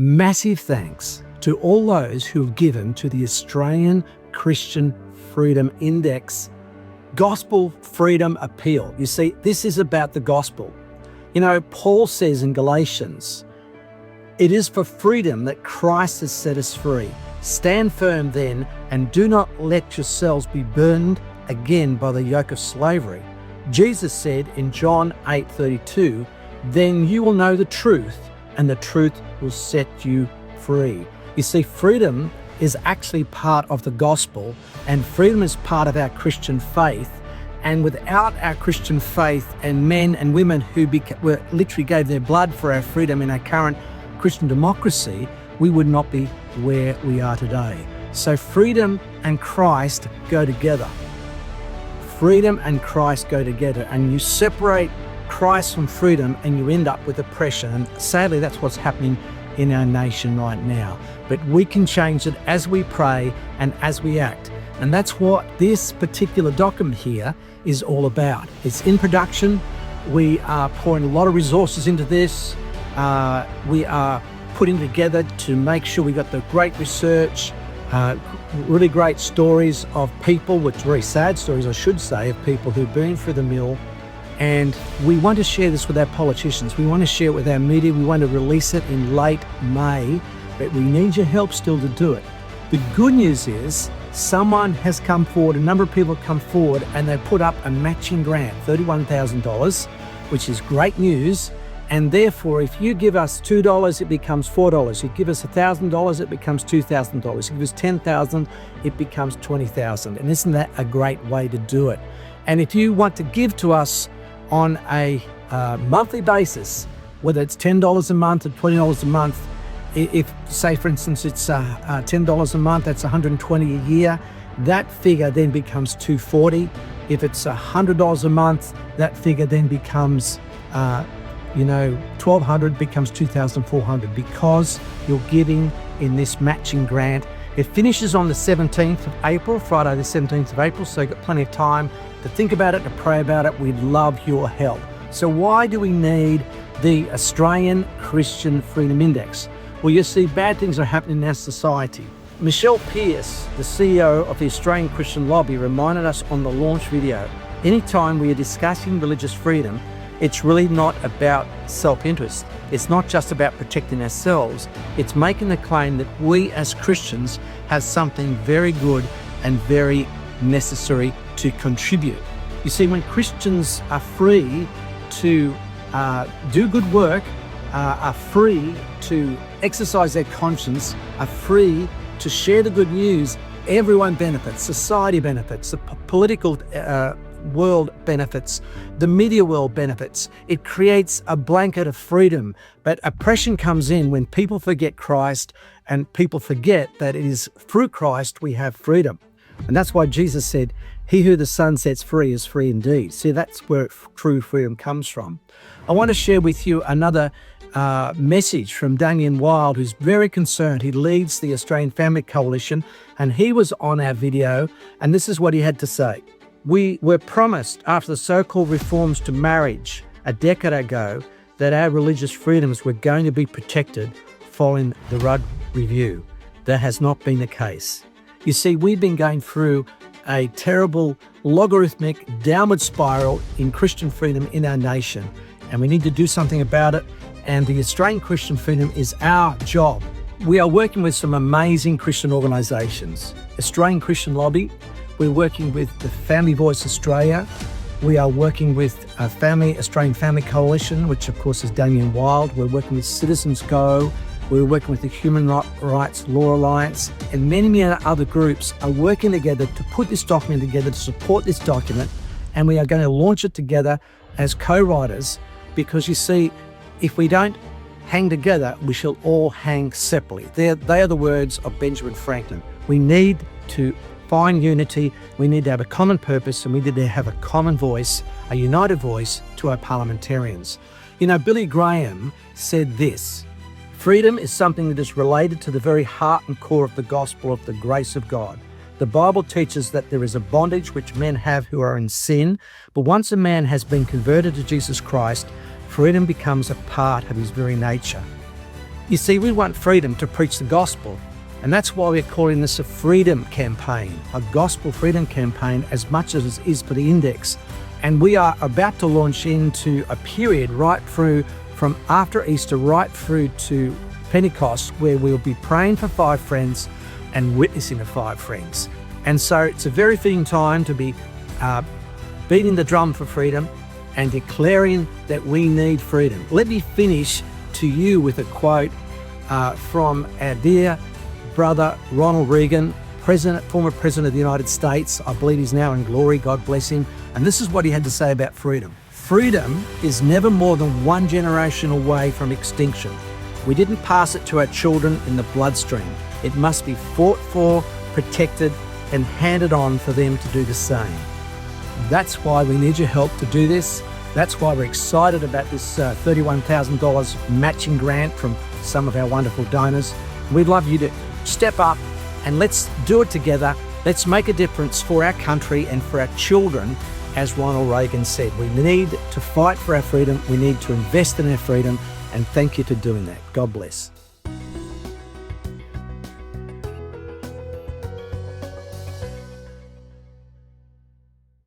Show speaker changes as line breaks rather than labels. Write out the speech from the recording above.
Massive thanks to all those who have given to the Australian Christian Freedom Index Gospel Freedom Appeal. You see, this is about the gospel. You know, Paul says in Galatians, "It is for freedom that Christ has set us free. Stand firm then, and do not let yourselves be burdened again by the yoke of slavery." Jesus said in John 8:32, "Then you will know the truth, and the truth will set you free." You see, freedom is actually part of the gospel, and freedom is part of our Christian faith. And without our Christian faith and men and women who literally gave their blood for our freedom in our current Christian democracy, we would not be where we are today. So freedom and Christ go together. Freedom and Christ go together, and you separate Christ from freedom and you end up with oppression. And sadly, that's what's happening in our nation right now. But we can change it as we pray and as we act. And that's what this particular document here is all about. It's in production. We are pouring a lot of resources into this. We are putting together to make sure we got the great research, really great stories of people, which very sad stories, I should say, of people who've been through the mill. And we want to share this with our politicians. We want to share it with our media. We want to release it in late May, but we need your help still to do it. The good news is someone has come forward, a number of people have come forward, and they put up a matching grant, $31,000, which is great news. And therefore, if you give us $2, it becomes $4. You give us $1,000, it becomes $2,000. You give us $10,000, it becomes $20,000. And isn't that a great way to do it? And if you want to give to us on a monthly basis, whether it's $10 a month or $20 a month, if say for instance it's $10 a month, that's $120 a year, that figure then becomes $240. If it's $100 a month, that figure then becomes $1,200, becomes $2,400, because you're giving in this matching grant. It finishes on the 17th of April, Friday the 17th of April, so you've got plenty of time to think about it, to pray about it. We'd love your help. So why do we need the Australian Christian Freedom Index? Well, you see, bad things are happening in our society. Michelle Pearce, the CEO of the Australian Christian Lobby, reminded us on the launch video, anytime we are discussing religious freedom, it's really not about self-interest. It's not just about protecting ourselves. It's making the claim that we as Christians have something very good and very necessary to contribute. You see, when Christians are free to do good work, are free to exercise their conscience, are free to share the good news, everyone benefits. Society benefits, the political world benefits, the media world benefits. It creates a blanket of freedom. But oppression comes in when people forget Christ, and people forget that it is through Christ we have freedom. And that's why Jesus said, "He who the Son sets free is free indeed." See, that's where true freedom comes from. I want to share with you another message from Damien Wild, who's very concerned. He leads the Australian Family Coalition, and he was on our video, and this is what he had to say. "We were promised after the so-called reforms to marriage a decade ago that our religious freedoms were going to be protected following the Rudd Review. That has not been the case. You see, we've been going through a terrible logarithmic downward spiral in Christian freedom in our nation, and we need to do something about it. And the Australian Christian Freedom is our job. We are working with some amazing Christian organisations. Australian Christian Lobby, we're working with the Family Voice Australia, we are working with Australian Family Coalition, which of course is Damien Wild, we're working with Citizens Go, we're working with the Human Rights Law Alliance, and many other groups are working together to put this document together, to support this document, and we are going to launch it together as co-writers, because you see, if we don't hang together, we shall all hang separately. They are the words of Benjamin Franklin. We need to find unity, we need to have a common purpose, and we need to have a common voice, a united voice to our parliamentarians. You know, Billy Graham said this, "Freedom is something that is related to the very heart and core of the gospel of the grace of God. The Bible teaches that there is a bondage which men have who are in sin, but once a man has been converted to Jesus Christ, freedom becomes a part of his very nature. You see, we want freedom to preach the gospel, and that's why we're calling this a freedom campaign, a gospel freedom campaign, as much as it is for the index. And we are about to launch into a period right through from after Easter right through to Pentecost, where we'll be praying for 5 friends and witnessing to 5 friends. And so it's a very fitting time to be beating the drum for freedom and declaring that we need freedom. Let me finish to you with a quote from our dear brother Ronald Reagan, former President of the United States. I believe he's now in glory, God bless him. And this is what he had to say about freedom. Freedom is never more than one generation away from extinction. We didn't pass it to our children in the bloodstream. It must be fought for, protected, and handed on for them to do the same. That's why we need your help to do this. That's why we're excited about this $31,000 matching grant from some of our wonderful donors. We'd love you to step up and let's do it together. Let's make a difference for our country and for our children. As Ronald Reagan said, we need to fight for our freedom. We need to invest in our freedom. And thank you for doing that. God bless.